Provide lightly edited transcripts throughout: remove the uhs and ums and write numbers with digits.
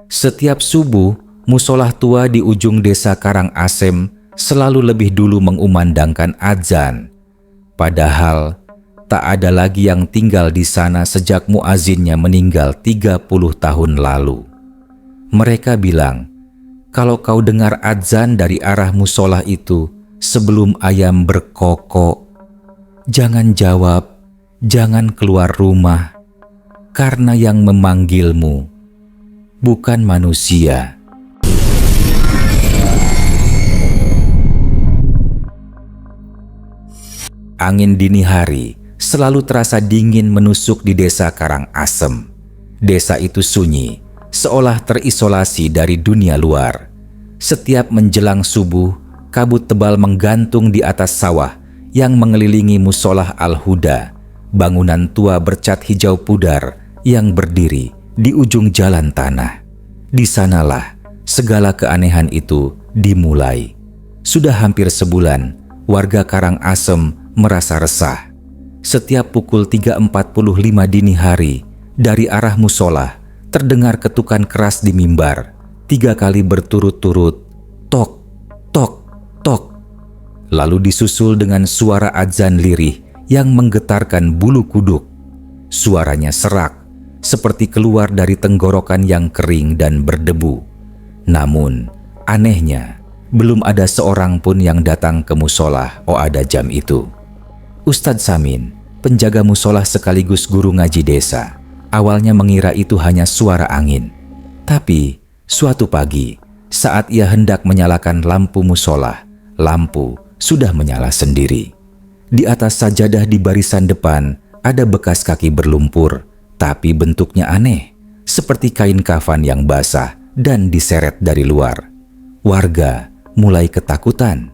Setiap subuh, musolah tua di ujung desa Karangasem selalu lebih dulu mengumandangkan adzan. Padahal tak ada lagi yang tinggal di sana sejak muazinnya meninggal 30 tahun lalu. Mereka bilang, kalau kau dengar adzan dari arah musolah itu sebelum ayam berkokok, jangan jawab, jangan keluar rumah, karena yang memanggilmu bukan manusia. Angin dini hari selalu terasa dingin menusuk di desa Karangasem. Desa itu sunyi, seolah terisolasi dari dunia luar. Setiap menjelang subuh, kabut tebal menggantung di atas sawah yang mengelilingi musolah Al-Huda, bangunan tua bercat hijau pudar yang berdiri di ujung jalan tanah. Di sanalah segala keanehan itu dimulai. Sudah hampir sebulan, warga Karangasem merasa resah. Setiap pukul 3.45 dini hari, dari arah musolah terdengar ketukan keras di mimbar. 3 kali berturut-turut, tok, tok, tok. Lalu disusul dengan suara adzan lirih yang menggetarkan bulu kuduk. Suaranya serak, seperti keluar dari tenggorokan yang kering dan berdebu. Namun, anehnya, belum ada seorang pun yang datang ke musolah ada jam itu. Ustadz Samin, penjaga musolah sekaligus guru ngaji desa, awalnya mengira itu hanya suara angin. Tapi, suatu pagi, saat ia hendak menyalakan lampu musolah, lampu sudah menyala sendiri. Di atas sajadah di barisan depan, ada bekas kaki berlumpur, tapi bentuknya aneh, seperti kain kafan yang basah dan diseret dari luar. Warga mulai ketakutan.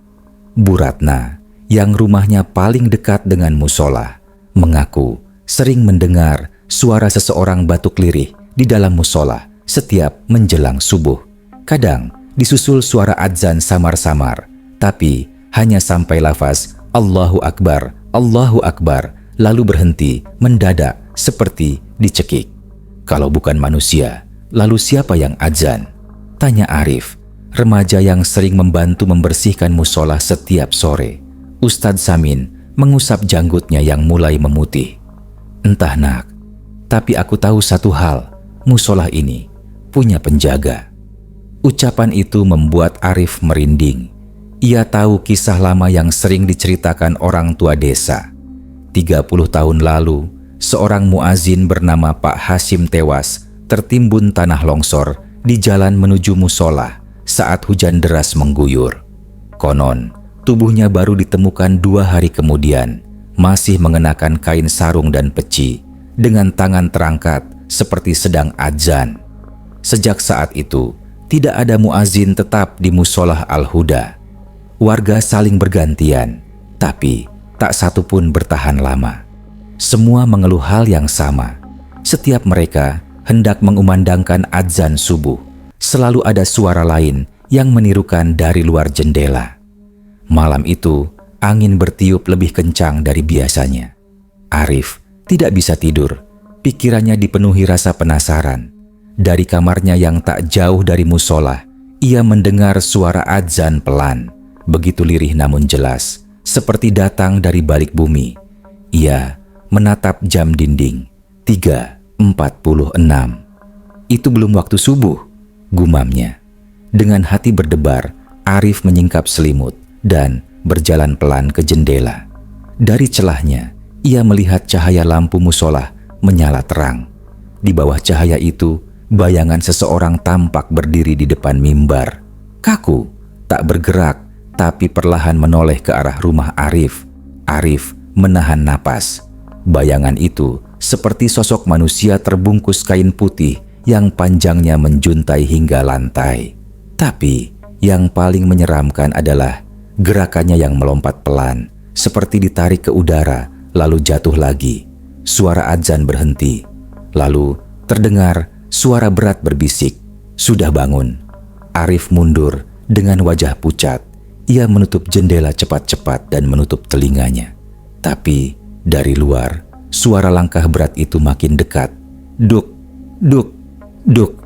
Bu Ratna, yang rumahnya paling dekat dengan musola, mengaku sering mendengar suara seseorang batuk lirih di dalam musola setiap menjelang subuh. Kadang disusul suara adzan samar-samar, tapi hanya sampai lafaz Allahu Akbar, Allahu Akbar, lalu berhenti mendadak seperti dicekik. Kalau bukan manusia, lalu siapa yang adzan? Tanya Arif, remaja yang sering membantu membersihkan musola setiap sore. Ustadz Samin mengusap janggutnya yang mulai memutih. Entah nak, tapi aku tahu satu hal, musolah ini punya penjaga. Ucapan itu membuat Arif merinding. Ia tahu kisah lama yang sering diceritakan orang tua desa. 30 tahun lalu, seorang muazin bernama Pak Hasim tewas tertimbun tanah longsor di jalan menuju musola saat hujan deras mengguyur. Konon, tubuhnya baru ditemukan 2 hari kemudian, masih mengenakan kain sarung dan peci, dengan tangan terangkat seperti sedang adzan. Sejak saat itu, tidak ada muazin tetap di musolah Al-Huda. Warga saling bergantian, tapi tak satu pun bertahan lama. Semua mengeluh hal yang sama. Setiap mereka hendak mengumandangkan adzan subuh, selalu ada suara lain yang menirukan dari luar jendela. Malam itu, angin bertiup lebih kencang dari biasanya. Arif tidak bisa tidur, pikirannya dipenuhi rasa penasaran. Dari kamarnya yang tak jauh dari musola, ia mendengar suara adzan pelan, begitu lirih namun jelas, seperti datang dari balik bumi. Ia menatap jam dinding, 3.46. Itu belum waktu subuh, gumamnya. Dengan hati berdebar, Arif menyingkap selimut dan berjalan pelan ke jendela. Dari celahnya, ia melihat cahaya lampu musola menyala terang. Di bawah cahaya itu, bayangan seseorang tampak berdiri di depan mimbar. Kaku, tak bergerak, tapi perlahan menoleh ke arah rumah Arif. Arif menahan napas. Bayangan itu seperti sosok manusia terbungkus kain putih yang panjangnya menjuntai hingga lantai. Tapi yang paling menyeramkan adalah gerakannya yang melompat pelan, seperti ditarik ke udara, lalu jatuh lagi. Suara adzan berhenti. Lalu terdengar suara berat berbisik, "Sudah bangun." Arif mundur dengan wajah pucat. Ia menutup jendela cepat-cepat dan menutup telinganya. Tapi dari luar, suara langkah berat itu makin dekat. Duk, duk, duk.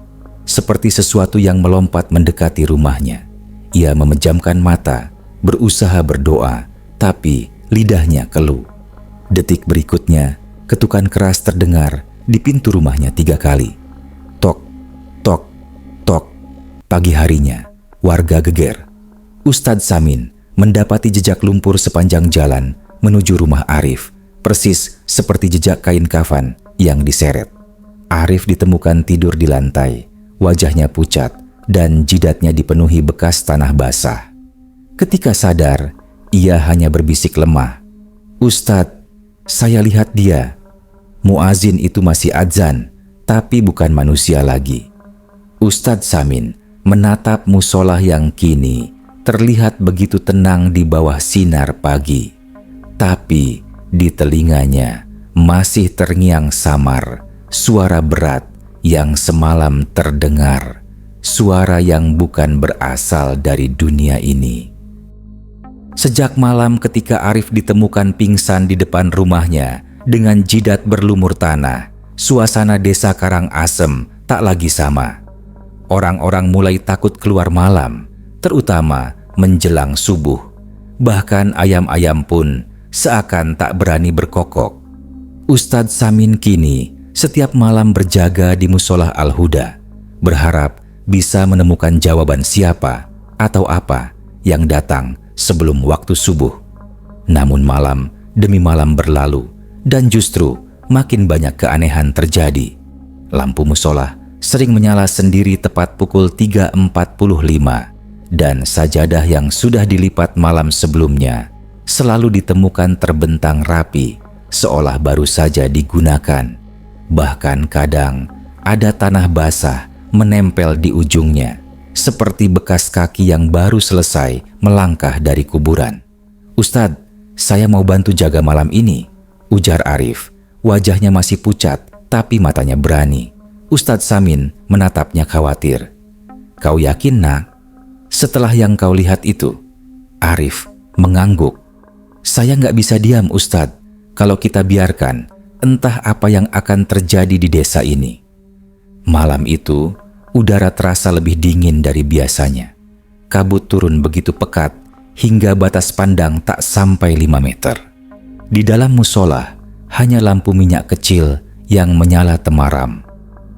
seperti sesuatu yang melompat mendekati rumahnya. Ia memejamkan mata, berusaha berdoa, tapi lidahnya keluh. Detik berikutnya, ketukan keras terdengar di pintu rumahnya 3 kali. Tok, tok, tok. Pagi harinya, warga geger. Ustadz Samin mendapati jejak lumpur sepanjang jalan menuju rumah Arif, persis seperti jejak kain kafan yang diseret. Arif ditemukan tidur di lantai, wajahnya pucat dan jidatnya dipenuhi bekas tanah basah. Ketika sadar, ia hanya berbisik lemah, "Ustadz, saya lihat dia." Muazin itu masih adzan, tapi bukan manusia lagi. Ustadz Samin menatap musola yang kini terlihat begitu tenang di bawah sinar pagi. Tapi di telinganya masih terngiang samar suara berat yang semalam terdengar, suara yang bukan berasal dari dunia ini. Sejak malam ketika Arif ditemukan pingsan di depan rumahnya dengan jidat berlumur tanah, suasana desa Karangasem tak lagi sama. Orang-orang mulai takut keluar malam, terutama menjelang subuh. Bahkan ayam-ayam pun seakan tak berani berkokok. Ustadz Samin kini setiap malam berjaga di musola Al-Huda, berharap bisa menemukan jawaban siapa atau apa yang datang sebelum waktu subuh. Namun malam demi malam berlalu dan justru makin banyak keanehan terjadi. Lampu musola sering menyala sendiri tepat pukul 3.45 dan sajadah yang sudah dilipat malam sebelumnya selalu ditemukan terbentang rapi seolah baru saja digunakan. Bahkan kadang ada tanah basah menempel di ujungnya seperti bekas kaki yang baru selesai melangkah dari kuburan. "Ustadz, saya mau bantu jaga malam ini," ujar Arif. Wajahnya masih pucat tapi matanya berani. Ustadz Samin menatapnya khawatir. "Kau yakin, nak? Setelah yang kau lihat itu?" Arif mengangguk. "Saya nggak bisa diam, Ustadz. Kalau kita biarkan, entah apa yang akan terjadi di desa ini." Malam itu, udara terasa lebih dingin dari biasanya. Kabut turun begitu pekat hingga batas pandang tak sampai 5 meter. Di dalam musola, hanya lampu minyak kecil yang menyala temaram.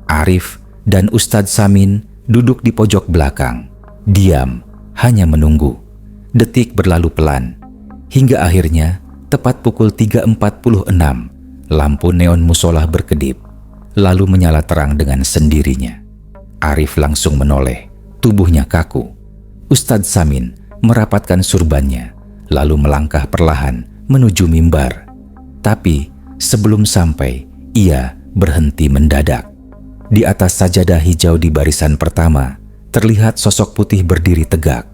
Arif dan Ustadz Samin duduk di pojok belakang, diam, hanya menunggu. Detik berlalu pelan, hingga akhirnya tepat pukul 3.46, lampu neon musola berkedip, lalu menyala terang dengan sendirinya. Arif langsung menoleh, tubuhnya kaku. Ustadz Samin merapatkan surbannya, lalu melangkah perlahan menuju mimbar. Tapi sebelum sampai, ia berhenti mendadak. Di atas sajadah hijau di barisan pertama, terlihat sosok putih berdiri tegak.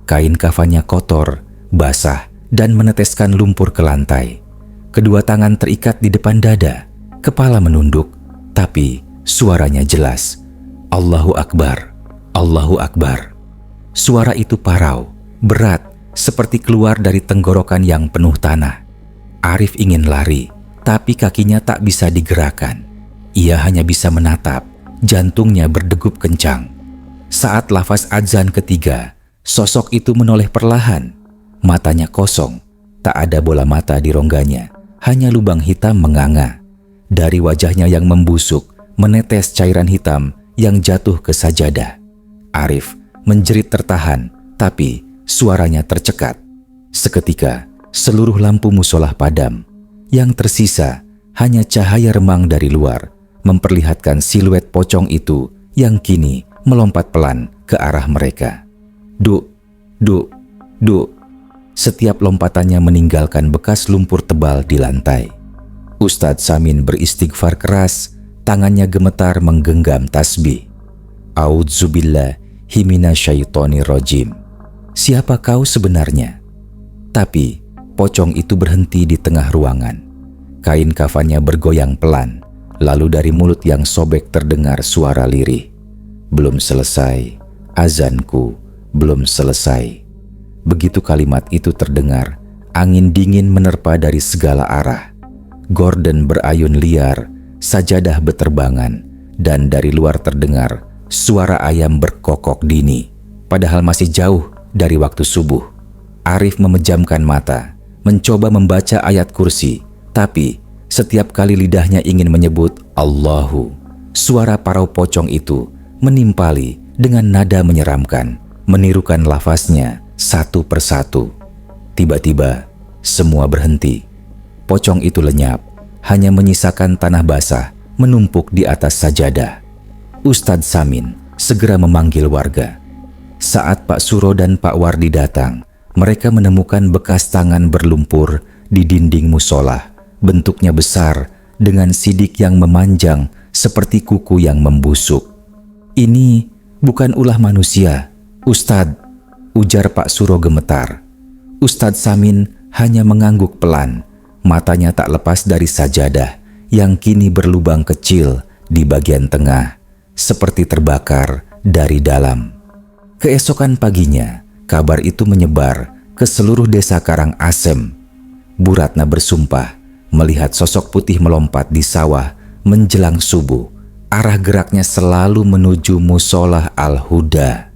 Kain kafannya kotor, basah, dan meneteskan lumpur ke lantai. Kedua tangan terikat di depan dada, kepala menunduk, tapi suaranya jelas. "Allahu Akbar, Allahu Akbar." Suara itu parau, berat, seperti keluar dari tenggorokan yang penuh tanah. Arif ingin lari, tapi kakinya tak bisa digerakkan. Ia hanya bisa menatap, jantungnya berdegup kencang. Saat lafaz azan ketiga, sosok itu menoleh perlahan. Matanya kosong, tak ada bola mata di rongganya, hanya lubang hitam menganga. Dari wajahnya yang membusuk, menetes cairan hitam yang jatuh ke sajadah. Arif menjerit tertahan, tapi suaranya tercekat. Seketika, seluruh lampu musola padam. Yang tersisa hanya cahaya remang dari luar, memperlihatkan siluet pocong itu yang kini melompat pelan ke arah mereka. Duk, duk, duk. Setiap lompatannya meninggalkan bekas lumpur tebal di lantai. Ustadz Samin beristighfar keras, tangannya gemetar menggenggam tasbih. A'udzubillahi minasyaitonirrajim. Siapa kau sebenarnya? Tapi pocong itu berhenti di tengah ruangan. Kain kafannya bergoyang pelan, lalu dari mulut yang sobek terdengar suara lirih. "Belum selesai, azanku belum selesai." Begitu kalimat itu terdengar, angin dingin menerpa dari segala arah. Gorden berayun liar, sajadah beterbangan, dan dari luar terdengar suara ayam berkokok dini. Padahal masih jauh dari waktu subuh. Arif memejamkan mata, mencoba membaca ayat kursi. Tapi setiap kali lidahnya ingin menyebut Allahu, suara parau pocong itu menimpali dengan nada menyeramkan, menirukan lafaznya satu persatu. Tiba-tiba semua berhenti. Pocong itu lenyap, hanya menyisakan tanah basah menumpuk di atas sajadah. Ustadz Samin segera memanggil warga. Saat Pak Suro dan Pak Wardi datang, mereka menemukan bekas tangan berlumpur di dinding musola. Bentuknya besar dengan sidik yang memanjang seperti kuku yang membusuk. "Ini bukan ulah manusia, Ustadz," ujar Pak Suro gemetar. Ustadz Samin hanya mengangguk pelan. Matanya tak lepas dari sajadah yang kini berlubang kecil di bagian tengah, seperti terbakar dari dalam. Keesokan paginya, kabar itu menyebar ke seluruh desa Karangasem. Bu Ratna bersumpah melihat sosok putih melompat di sawah menjelang subuh. Arah geraknya selalu menuju musola Al-Huda.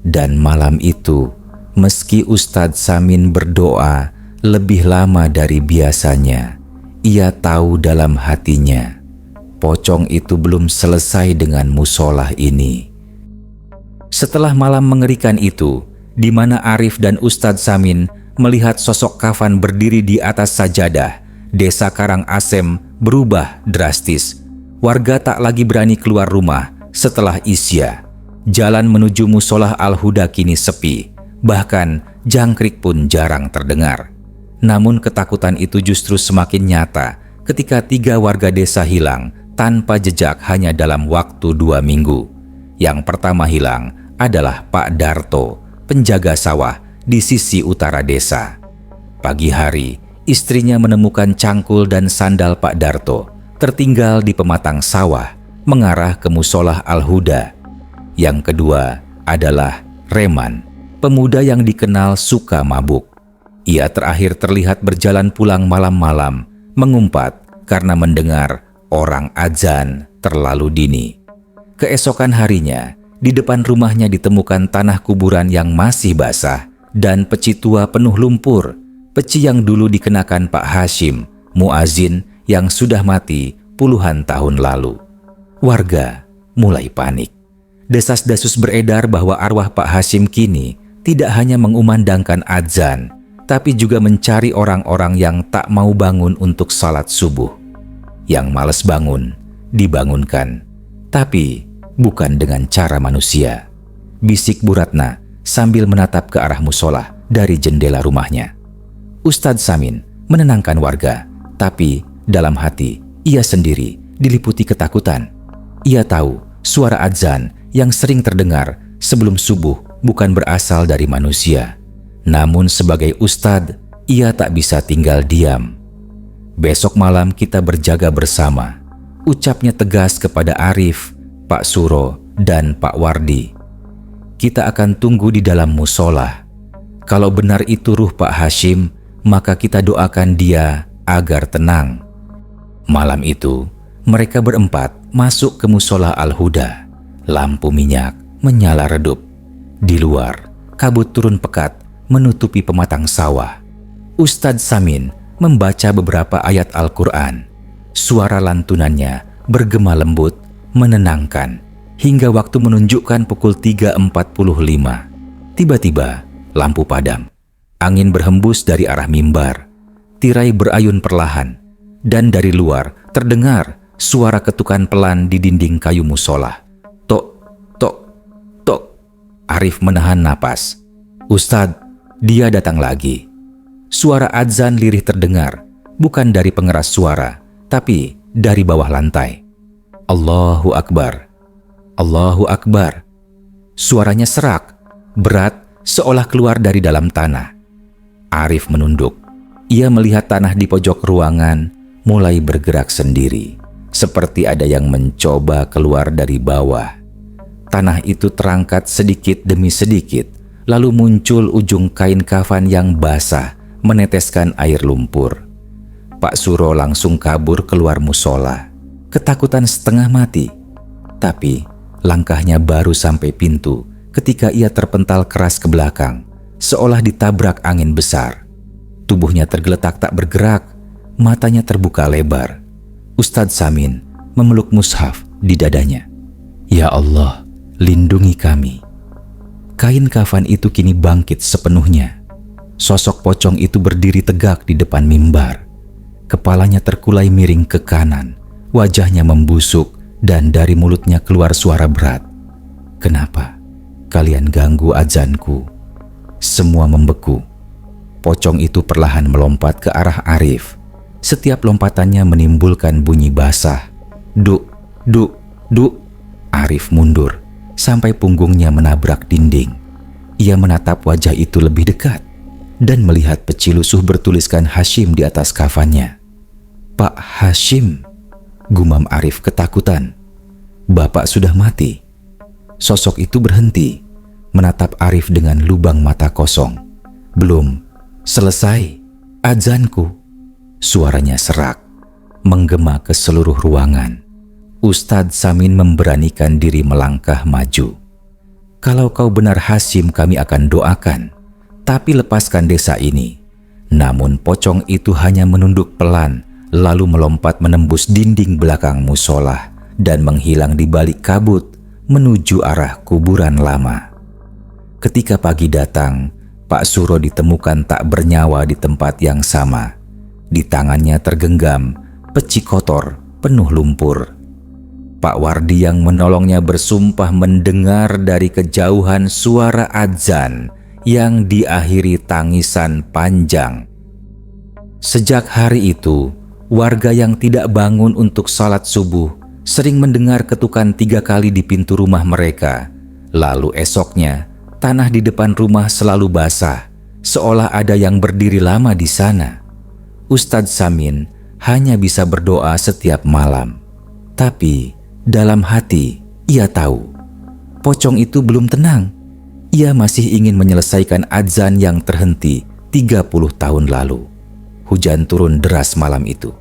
Dan malam itu, meski Ustadz Samin berdoa lebih lama dari biasanya, ia tahu dalam hatinya, pocong itu belum selesai dengan musola ini. Setelah malam mengerikan itu, di mana Arif dan Ustadz Samin melihat sosok kafan berdiri di atas sajadah, desa Karangasem berubah drastis. Warga tak lagi berani keluar rumah setelah Isya. Jalan menuju musola Al-Huda kini sepi, bahkan jangkrik pun jarang terdengar. Namun ketakutan itu justru semakin nyata ketika 3 warga desa hilang tanpa jejak hanya dalam waktu 2 minggu. Yang pertama hilang adalah Pak Darto, penjaga sawah di sisi utara desa. Pagi hari, istrinya menemukan cangkul dan sandal Pak Darto tertinggal di pematang sawah mengarah ke musola Al-Huda. Yang kedua adalah Reman, pemuda yang dikenal suka mabuk. Ia terakhir terlihat berjalan pulang malam-malam, mengumpat karena mendengar orang azan terlalu dini. Keesokan harinya, di depan rumahnya ditemukan tanah kuburan yang masih basah dan peci tua penuh lumpur. Peci yang dulu dikenakan Pak Hashim, muazin yang sudah mati puluhan tahun lalu. Warga mulai panik. Desas-desus beredar bahwa arwah Pak Hashim kini tidak hanya mengumandangkan azan, tapi juga mencari orang-orang yang tak mau bangun untuk salat subuh. Yang malas bangun, dibangunkan. Tapi bukan dengan cara manusia. Bisik Bu Ratna sambil menatap ke arah musola dari jendela rumahnya. Ustadz Samin menenangkan warga, tapi dalam hati ia sendiri diliputi ketakutan. Ia tahu suara azan yang sering terdengar sebelum subuh bukan berasal dari manusia. Namun sebagai ustadz, ia tak bisa tinggal diam. "Besok malam kita berjaga bersama," ucapnya tegas kepada Arif, Pak Suro, dan Pak Wardi. "Kita akan tunggu di dalam musola. Kalau benar itu ruh Pak Hashim, maka kita doakan dia agar tenang." Malam itu, mereka berempat masuk ke musola Al-Huda. Lampu minyak menyala redup. Di luar, kabut turun pekat menutupi pematang sawah. Ustadz Samin membaca beberapa ayat Al-Quran. Suara lantunannya bergema lembut, menenangkan, hingga waktu menunjukkan pukul 3.45. Tiba-tiba, lampu padam. Angin berhembus dari arah mimbar. Tirai berayun perlahan, dan dari luar terdengar suara ketukan pelan di dinding kayu musola. Tok, tok, tok. Arif menahan napas. "Ustadz, dia datang lagi." Suara azan lirih terdengar, bukan dari pengeras suara, tapi dari bawah lantai. "Allahu Akbar, Allahu Akbar." Suaranya serak, berat, seolah keluar dari dalam tanah. Arif menunduk. Ia melihat tanah di pojok ruangan mulai bergerak sendiri, seperti ada yang mencoba keluar dari bawah. Tanah itu terangkat sedikit demi sedikit, lalu muncul ujung kain kafan yang basah meneteskan air lumpur. Pak Suro langsung kabur keluar musola, ketakutan setengah mati. Tapi Langkahnya baru sampai pintu ketika ia terpental keras ke belakang, seolah ditabrak angin besar. Tubuhnya tergeletak tak bergerak, matanya terbuka lebar. Ustadz Samin memeluk mushaf di dadanya. Ya Allah, lindungi kami. Kain kafan itu kini bangkit sepenuhnya. Sosok pocong itu berdiri tegak di depan mimbar. Kepalanya terkulai miring ke kanan, wajahnya membusuk, dan dari mulutnya keluar suara berat. Kenapa kalian ganggu azanku? Semua membeku. Pocong itu perlahan melompat ke arah Arif. Setiap lompatannya menimbulkan bunyi basah. Duk, duk, duk. Arif mundur sampai punggungnya menabrak dinding. Ia menatap wajah itu lebih dekat dan melihat peci lusuh bertuliskan Hashim di atas kafannya. Pak Hashim, gumam Arif ketakutan. Bapak sudah mati. Sosok itu berhenti, menatap Arif dengan lubang mata kosong. Belum selesai azanku. Suaranya serak, menggema ke seluruh ruangan. Ustadz Samin memberanikan diri melangkah maju. Kalau kau benar Hashim, kami akan doakan, tapi lepaskan desa ini. Namun pocong itu hanya menunduk pelan, lalu melompat menembus dinding belakang musola dan menghilang di balik kabut menuju arah kuburan lama. Ketika pagi datang, Pak Suro ditemukan tak bernyawa di tempat yang sama. Di tangannya tergenggam peci kotor penuh lumpur. Pak Wardi yang menolongnya bersumpah mendengar dari kejauhan suara azan yang diakhiri tangisan panjang. Sejak hari itu, warga yang tidak bangun untuk salat subuh sering mendengar ketukan 3 kali di pintu rumah mereka. Lalu esoknya, tanah di depan rumah selalu basah, seolah ada yang berdiri lama di sana. Ustadz Samin hanya bisa berdoa setiap malam. Tapi dalam hati ia tahu, pocong itu belum tenang. Ia masih ingin menyelesaikan azan yang terhenti 30 tahun lalu. Hujan turun deras malam itu.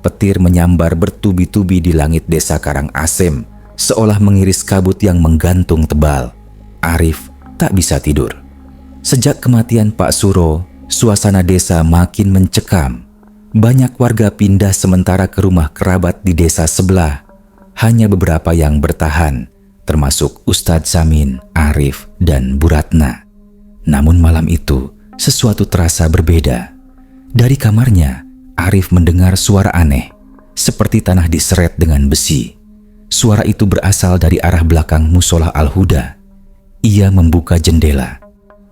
Petir menyambar bertubi-tubi di langit desa Karangasem, seolah mengiris kabut yang menggantung tebal. Arif tak bisa tidur. Sejak kematian Pak Suro, suasana desa makin mencekam. Banyak warga pindah sementara ke rumah kerabat di desa sebelah. Hanya beberapa yang bertahan, termasuk Ustadz Samin, Arif, dan Bu Ratna. Namun malam itu, sesuatu terasa berbeda. Dari kamarnya, Arif mendengar suara aneh, seperti tanah diseret dengan besi. Suara itu berasal dari arah belakang musola Al-Huda. Ia membuka jendela.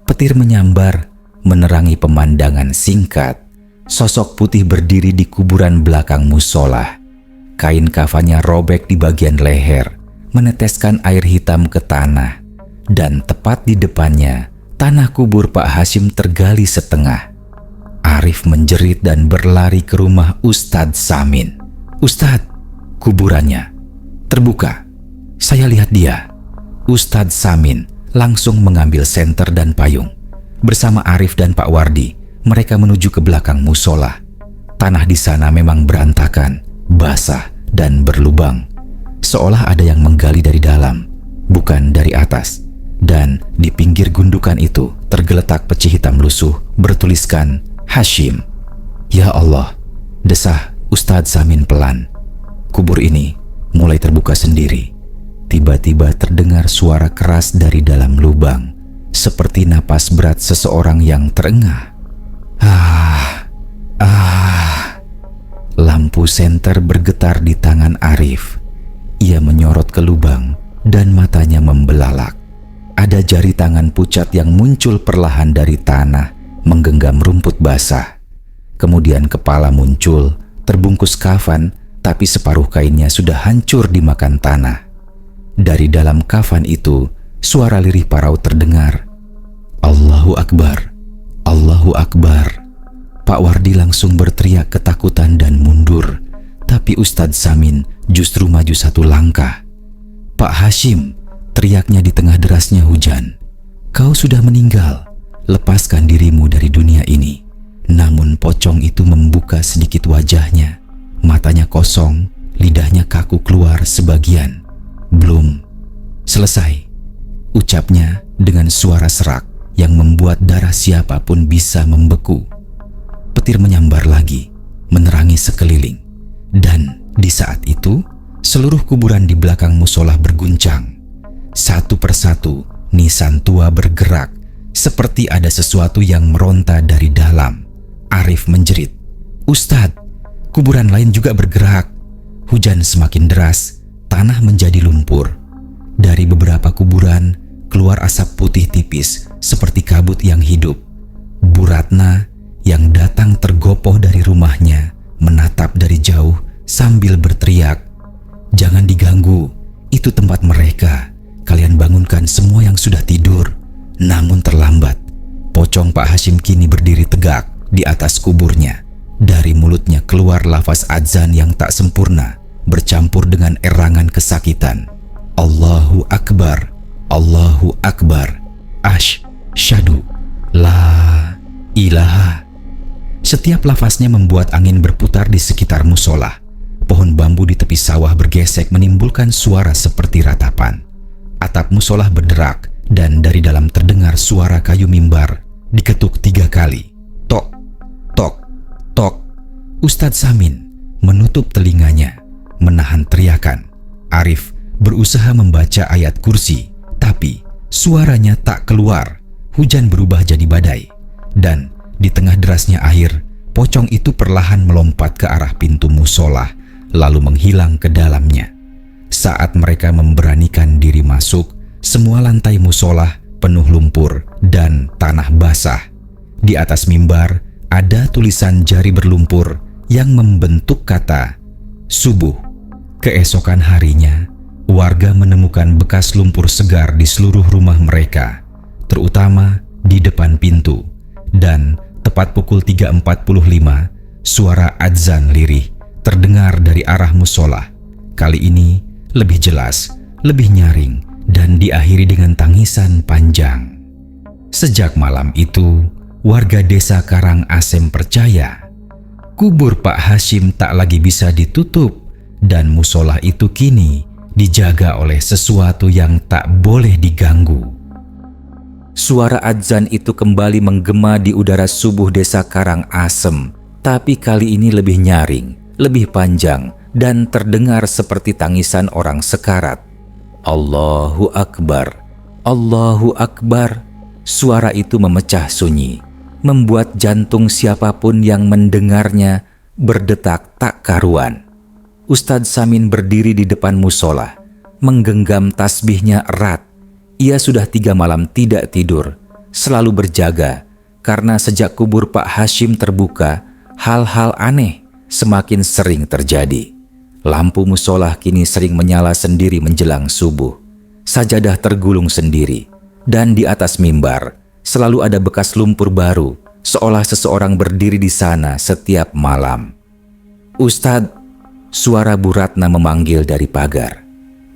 Petir menyambar, menerangi pemandangan singkat. Sosok putih berdiri di kuburan belakang musola. Kain kafannya robek di bagian leher, meneteskan air hitam ke tanah. Dan tepat di depannya, tanah kubur Pak Hashim tergali setengah. Arif menjerit dan berlari ke rumah Ustadz Samin. Ustadz, kuburannya terbuka. Saya lihat dia. Ustadz Samin langsung mengambil senter dan payung. Bersama Arif dan Pak Wardi, mereka menuju ke belakang musola. Tanah di sana memang berantakan, basah, dan berlubang. Seolah ada yang menggali dari dalam, bukan dari atas. Dan di pinggir gundukan itu tergeletak peci hitam lusuh bertuliskan Hashim. Ya Allah, desah Ustadz Samin pelan. Kubur ini mulai terbuka sendiri. Tiba-tiba terdengar suara keras dari dalam lubang, seperti napas berat seseorang yang terengah. Lampu senter bergetar di tangan Arif. Ia menyorot ke lubang dan matanya membelalak. Ada jari tangan pucat yang muncul perlahan dari tanah, menggenggam rumput basah. Kemudian kepala muncul, terbungkus kafan, tapi separuh kainnya sudah hancur dimakan tanah. Dari dalam kafan itu, suara lirih parau terdengar. Allahu Akbar, Allahu Akbar. Pak Wardi langsung berteriak ketakutan dan mundur, tapi Ustadz Samin justru maju 1 langkah. Pak Hashim, teriaknya di tengah derasnya hujan. Kau sudah meninggal, lepaskan dirimu dari dunia ini. Namun pocong itu membuka sedikit wajahnya. Matanya kosong, lidahnya kaku keluar sebagian. Belum, Selesai, ucapnya dengan suara serak yang membuat darah siapapun bisa membeku. Petir menyambar lagi, menerangi sekeliling. Dan di saat itu, seluruh kuburan di belakang musola berguncang. Satu persatu, nisan tua bergerak, seperti ada sesuatu yang meronta dari dalam. Arif menjerit, "Ustadz, kuburan lain juga bergerak." Hujan semakin deras, tanah menjadi lumpur. Dari beberapa kuburan keluar asap putih tipis seperti kabut yang hidup. Bu Ratna yang datang tergopoh dari rumahnya menatap dari jauh sambil berteriak, "Jangan diganggu, itu tempat mereka. Kalian bangunkan semua yang sudah tidur." Namun terlambat. Pocong Pak Hashim kini berdiri tegak di atas kuburnya. Dari mulutnya keluar lafaz adzan yang tak sempurna, bercampur dengan erangan kesakitan. "Allahu Akbar, Allahu Akbar, asyhadu la ilaha." Setiap lafaznya membuat angin berputar di sekitar musola. Pohon bambu di tepi sawah bergesek menimbulkan suara seperti ratapan. Atap musola berderak dan dari dalam terdengar suara kayu mimbar diketuk 3 kali. Tok, tok, tok. Ustadz Samin menutup telinganya, menahan teriakan. Arif berusaha membaca ayat kursi, tapi suaranya tak keluar. Hujan berubah jadi badai, dan di tengah derasnya air, pocong itu perlahan melompat ke arah pintu musola, lalu menghilang ke dalamnya. Saat mereka memberanikan diri masuk, semua lantai musola penuh lumpur dan tanah basah. Di atas mimbar ada tulisan jari berlumpur yang membentuk kata subuh. Keesokan harinya, warga menemukan bekas lumpur segar di seluruh rumah mereka, terutama di depan pintu. Dan tepat pukul 3.45, suara adzan lirih terdengar dari arah musola. Kali ini lebih jelas, lebih nyaring, dan diakhiri dengan tangisan panjang. Sejak malam itu, warga desa Karang Asem percaya kubur Pak Hashim tak lagi bisa ditutup, dan musola itu kini dijaga oleh sesuatu yang tak boleh diganggu. Suara adzan itu kembali menggema di udara subuh desa Karang Asem, tapi kali ini lebih nyaring, lebih panjang, dan terdengar seperti tangisan orang sekarat. Allahu Akbar, Allahu Akbar. Suara itu memecah sunyi, membuat jantung siapapun yang mendengarnya berdetak tak karuan. Ustadz Samin berdiri di depan musola, menggenggam tasbihnya erat. Ia sudah 3 malam tidak tidur, selalu berjaga, karena sejak kubur Pak Hashim terbuka, hal-hal aneh semakin sering terjadi. Lampu musola kini sering menyala sendiri menjelang subuh. Sajadah tergulung sendiri, dan di atas mimbar selalu ada bekas lumpur baru, seolah seseorang berdiri di sana setiap malam. "Ustadz," suara Bu Ratna memanggil dari pagar.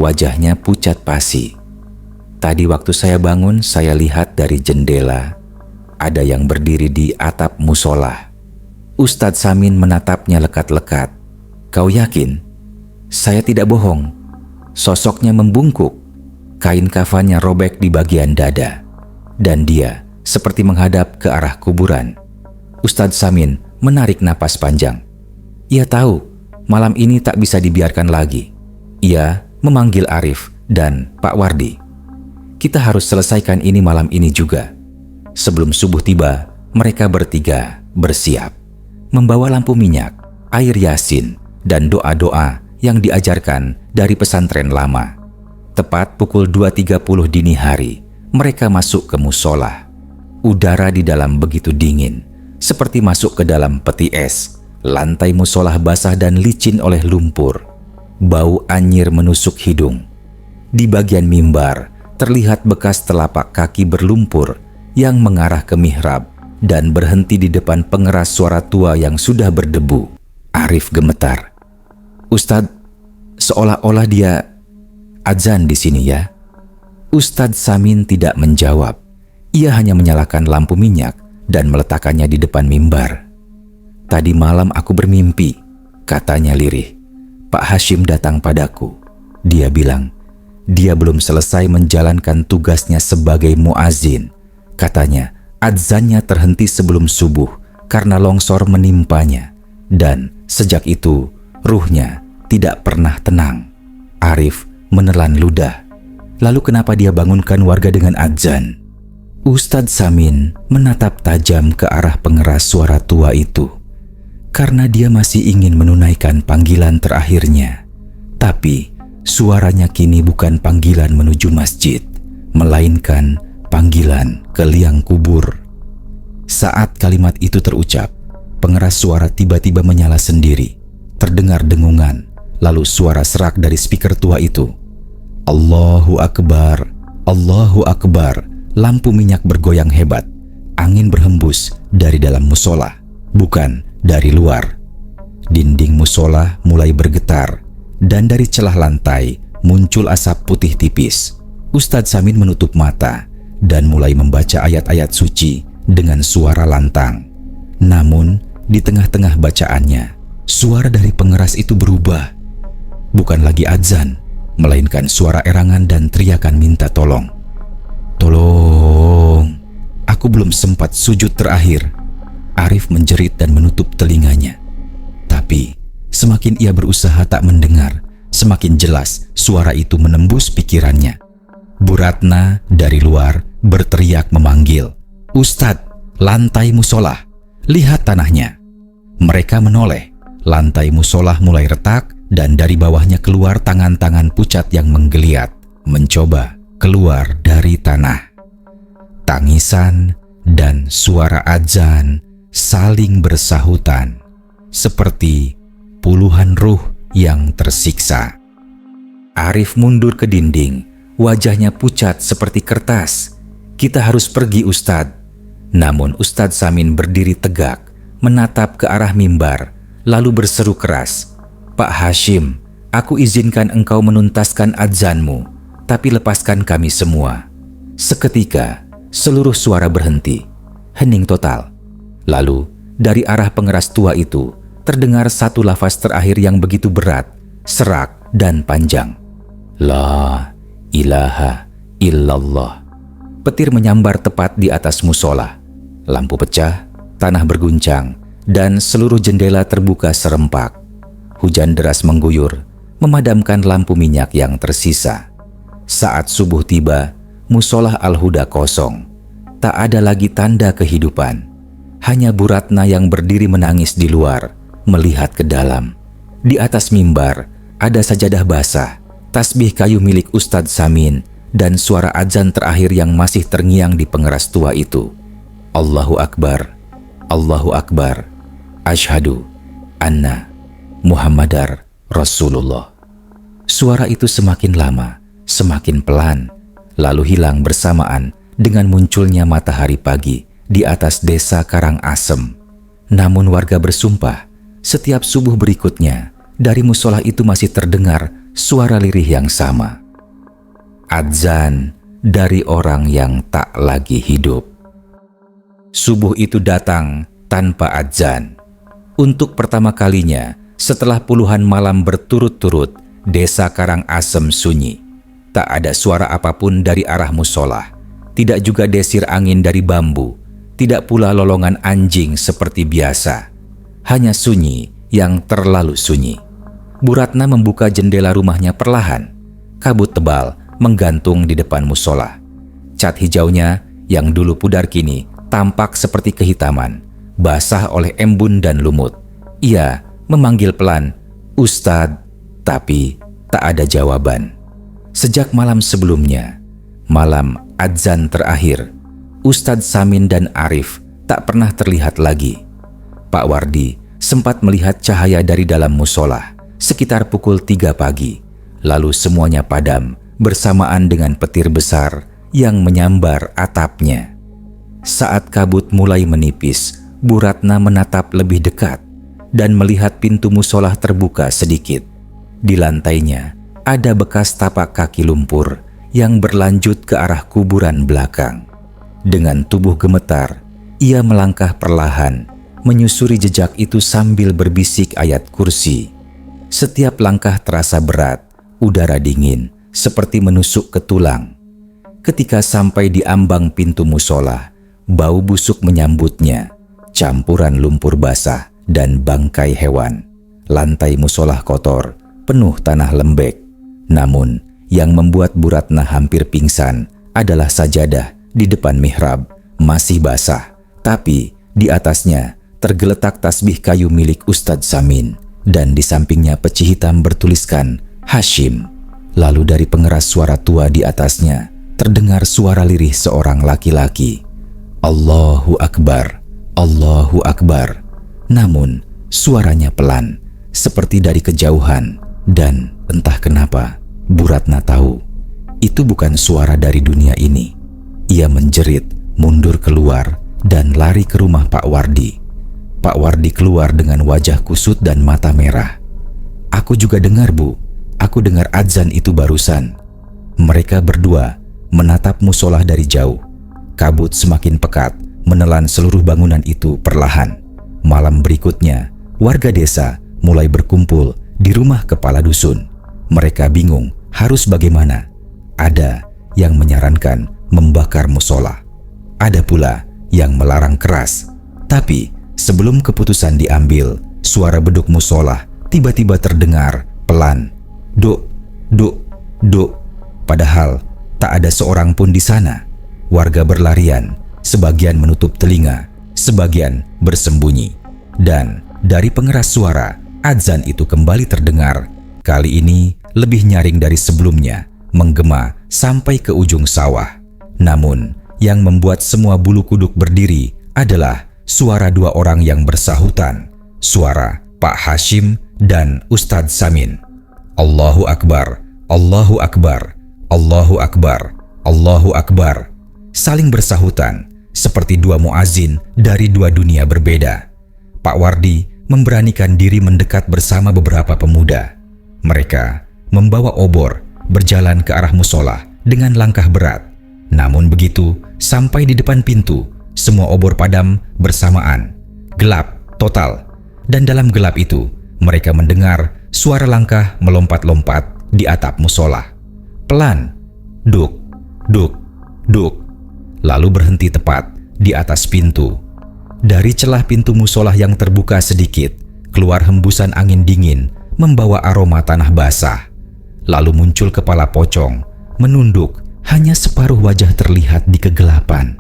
Wajahnya pucat pasi. "Tadi waktu saya bangun, saya lihat dari jendela ada yang berdiri di atap musola." Ustadz Samin menatapnya lekat-lekat. "Kau yakin?" "Saya tidak bohong." Sosoknya membungkuk. Kain kafannya robek di bagian dada, dan dia seperti menghadap ke arah kuburan. Ustadz Samin menarik napas panjang. Ia tahu malam ini tak bisa dibiarkan lagi. Ia memanggil Arif dan Pak Wardi. "Kita harus selesaikan ini malam ini juga." Sebelum subuh tiba, mereka bertiga bersiap, membawa lampu minyak, air yasin, dan doa-doa yang diajarkan dari pesantren lama. Tepat pukul 2.30 dini hari, mereka masuk ke musola. Udara di dalam begitu dingin, seperti masuk ke dalam peti es. Lantai musola basah dan licin oleh lumpur. Bau anyir menusuk hidung. Di bagian mimbar, terlihat bekas telapak kaki berlumpur yang mengarah ke mihrab dan berhenti di depan pengeras suara tua yang sudah berdebu. Arif gemetar. "Ustadz, seolah-olah dia adzan di sini ya?" Ustadz Samin tidak menjawab. Ia hanya menyalakan lampu minyak dan meletakkannya di depan mimbar. "Tadi malam aku bermimpi," katanya lirih. "Pak Hashim datang padaku. Dia bilang, dia belum selesai menjalankan tugasnya sebagai muazin. Katanya, adzannya terhenti sebelum subuh karena longsor menimpanya. Dan sejak itu, ruhnya tidak pernah tenang. Arif menelan ludah. Lalu kenapa dia bangunkan warga dengan adzan? Ustadz Samin menatap tajam ke arah pengeras suara tua itu. Karena dia masih ingin menunaikan panggilan terakhirnya. Tapi suaranya kini bukan panggilan menuju masjid, melainkan panggilan ke liang kubur. Saat kalimat itu terucap, pengeras suara tiba-tiba menyala sendiri. Terdengar dengungan, lalu suara serak dari speaker tua itu. Allahu Akbar, Allahu Akbar. Lampu minyak bergoyang hebat. Angin berhembus dari dalam musola, bukan dari luar. Dinding musola mulai bergetar, dan dari celah lantai muncul asap putih tipis. Ustadz Samin menutup mata dan mulai membaca ayat-ayat suci dengan suara lantang. Namun, di tengah-tengah bacaannya, suara dari pengeras itu berubah. Bukan lagi adzan, melainkan suara erangan dan teriakan minta tolong. Tolong, aku belum sempat sujud terakhir. Arif menjerit dan menutup telinganya. Tapi, semakin ia berusaha tak mendengar, semakin jelas suara itu menembus pikirannya. Bu Ratna dari luar berteriak memanggil, Ustadz, lantai musola, lihat tanahnya. Mereka menoleh, lantai musola mulai retak dan dari bawahnya keluar tangan-tangan pucat yang menggeliat, mencoba keluar dari tanah. Tangisan dan suara adzan saling bersahutan, seperti puluhan ruh yang tersiksa. Arif mundur ke dinding, wajahnya pucat seperti kertas. Kita harus pergi, Ustadz. Namun Ustadz Samin berdiri tegak, menatap ke arah mimbar, lalu berseru keras, Pak Hashim, aku izinkan engkau menuntaskan adzanmu, tapi lepaskan kami semua. Seketika, seluruh suara berhenti, hening total. Lalu, dari arah pengeras tua itu, terdengar satu lafaz terakhir yang begitu berat, serak, dan panjang. La ilaha illallah. Petir menyambar tepat di atas musola. Lampu pecah, tanah berguncang, dan seluruh jendela terbuka serempak. Hujan deras mengguyur, memadamkan lampu minyak yang tersisa. Saat subuh tiba, musola Al-Huda kosong. Tak ada lagi tanda kehidupan. Hanya Bu Ratna yang berdiri menangis di luar, melihat ke dalam. Di atas mimbar, ada sajadah basah, tasbih kayu milik Ustadz Samin, dan suara adzan terakhir yang masih terngiang di pengeras tua itu. Allahu Akbar, Allahu Akbar, Asyhadu anna Muhammadar Rasulullah. Suara itu semakin lama, semakin pelan, lalu hilang bersamaan dengan munculnya matahari pagi di atas desa Karangasem. Namun warga bersumpah, setiap subuh berikutnya, dari musola itu masih terdengar suara lirih yang sama. Adzan dari orang yang tak lagi hidup. Subuh itu datang tanpa adzan. Untuk pertama kalinya, setelah puluhan malam berturut-turut, desa Karangasem sunyi. Tak ada suara apapun dari arah musola, tidak juga desir angin dari bambu, tidak pula lolongan anjing seperti biasa. Hanya sunyi yang terlalu sunyi. Bu Ratna membuka jendela rumahnya perlahan. Kabut tebal menggantung di depan musola. Cat hijaunya yang dulu pudar kini tampak seperti kehitaman, basah oleh embun dan lumut. Ia memanggil pelan, Ustadz, tapi tak ada jawaban. Sejak malam sebelumnya, malam adzan terakhir, Ustadz Samin dan Arif tak pernah terlihat lagi. Pak Wardi sempat melihat cahaya dari dalam musola sekitar pukul 3 pagi, lalu semuanya padam bersamaan dengan petir besar yang menyambar atapnya. Saat kabut mulai menipis, Bu Ratna menatap lebih dekat dan melihat pintu musola terbuka sedikit. Di lantainya ada bekas tapak kaki lumpur yang berlanjut ke arah kuburan belakang. Dengan tubuh gemetar, ia melangkah perlahan, menyusuri jejak itu sambil berbisik ayat kursi. Setiap langkah terasa berat, udara dingin seperti menusuk ke tulang. Ketika sampai di ambang pintu musola, bau busuk menyambutnya, campuran lumpur basah dan bangkai hewan. Lantai musola kotor, penuh tanah lembek. Namun, yang membuat Bu Ratna hampir pingsan adalah sajadah di depan mihrab, masih basah, tapi di atasnya tergeletak tasbih kayu milik Ustadz Samin, dan di sampingnya peci hitam bertuliskan Hashim. Lalu dari pengeras suara tua di atasnya, terdengar suara lirih seorang laki-laki. Allahu Akbar, Allahu Akbar. Namun, suaranya pelan, seperti dari kejauhan, dan entah kenapa, Bu Ratna tahu, itu bukan suara dari dunia ini. Ia menjerit, mundur keluar, dan lari ke rumah Pak Wardi. Pak Wardi keluar dengan wajah kusut dan mata merah. Aku juga dengar, Bu. Aku dengar adzan itu barusan. Mereka berdua menatap musola dari jauh. Kabut semakin pekat, menelan seluruh bangunan itu perlahan. Malam berikutnya, warga desa mulai berkumpul di rumah kepala dusun. Mereka bingung harus bagaimana. Ada yang menyarankan membakar musola. Ada pula yang melarang keras. Tapi sebelum keputusan diambil, suara beduk musola tiba-tiba terdengar pelan. Duk, duk, duk. Padahal tak ada seorang pun di sana. Warga berlarian, sebagian menutup telinga, sebagian bersembunyi. Dan dari pengeras suara, adzan itu kembali terdengar. Kali ini lebih nyaring dari sebelumnya, menggema sampai ke ujung sawah. Namun, yang membuat semua bulu kuduk berdiri adalah suara dua orang yang bersahutan. Suara Pak Hashim dan Ustadz Samin. Allahu Akbar, Allahu Akbar, Allahu Akbar, Allahu Akbar. Saling bersahutan, seperti dua muazin dari dua dunia berbeda. Pak Wardi memberanikan diri mendekat bersama beberapa pemuda. Mereka membawa obor, berjalan ke arah musola dengan langkah berat. Namun begitu, sampai di depan pintu, semua obor padam bersamaan. Gelap total. Dan dalam gelap itu, mereka mendengar suara langkah melompat-lompat di atap musola. Pelan, duk, duk, duk. Lalu berhenti tepat di atas pintu. Dari celah pintu musola yang terbuka sedikit, keluar hembusan angin dingin membawa aroma tanah basah. Lalu muncul kepala pocong, menunduk, hanya separuh wajah terlihat di kegelapan.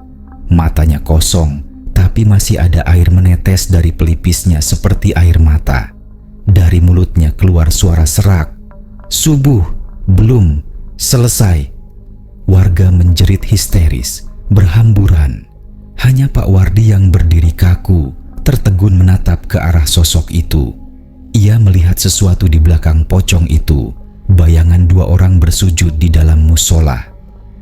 Matanya kosong, tapi masih ada air menetes dari pelipisnya seperti air mata. Dari mulutnya keluar suara serak. Subuh belum selesai. Warga menjerit histeris, berhamburan. Hanya Pak Wardi yang berdiri kaku, tertegun menatap ke arah sosok itu. Ia melihat sesuatu di belakang pocong itu, bayangan dua orang bersujud di dalam musola.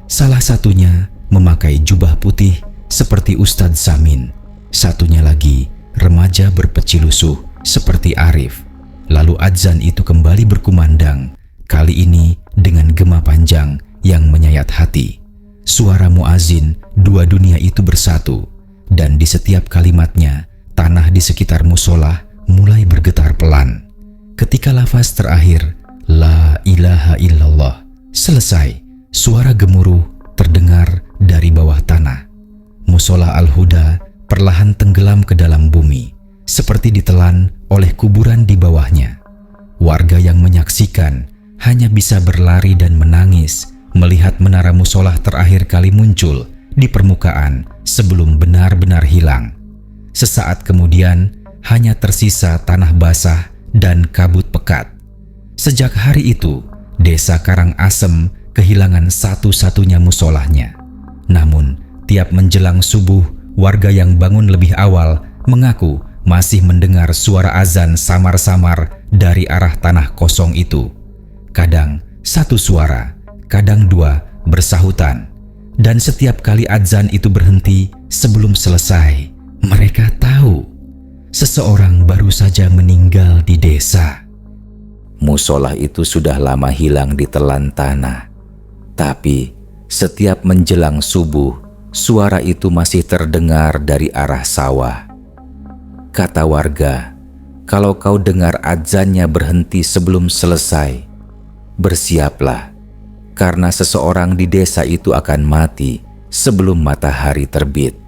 Salah satunya memakai jubah putih seperti Ustadz Samin. Satunya lagi remaja berpeci lusuh seperti Arif. Lalu adzan itu kembali berkumandang, kali ini dengan gema panjang yang menyayat hati. Suara muazin dua dunia itu bersatu, dan di setiap kalimatnya, tanah di sekitar musola mulai bergetar pelan. Ketika lafaz terakhir, La ilaha illallah, selesai, suara gemuruh terdengar dari bawah tanah. Musola Al-Huda perlahan tenggelam ke dalam bumi, seperti ditelan oleh kuburan di bawahnya. Warga yang menyaksikan hanya bisa berlari dan menangis melihat menara musola terakhir kali muncul di permukaan sebelum benar-benar hilang. Sesaat kemudian hanya tersisa tanah basah dan kabut pekat. Sejak hari itu, desa Karangasem kehilangan satu-satunya musolahnya. Namun, tiap menjelang subuh, warga yang bangun lebih awal mengaku masih mendengar suara azan samar-samar dari arah tanah kosong itu. Kadang satu suara, kadang dua bersahutan. Dan setiap kali azan itu berhenti sebelum selesai, mereka tahu seseorang baru saja meninggal di desa. Musola itu sudah lama hilang di telan tanah. Tapi setiap menjelang subuh, suara itu masih terdengar dari arah sawah. Kata warga, kalau kau dengar adzannya berhenti sebelum selesai, bersiaplah. karena seseorang di desa itu akan mati sebelum matahari terbit.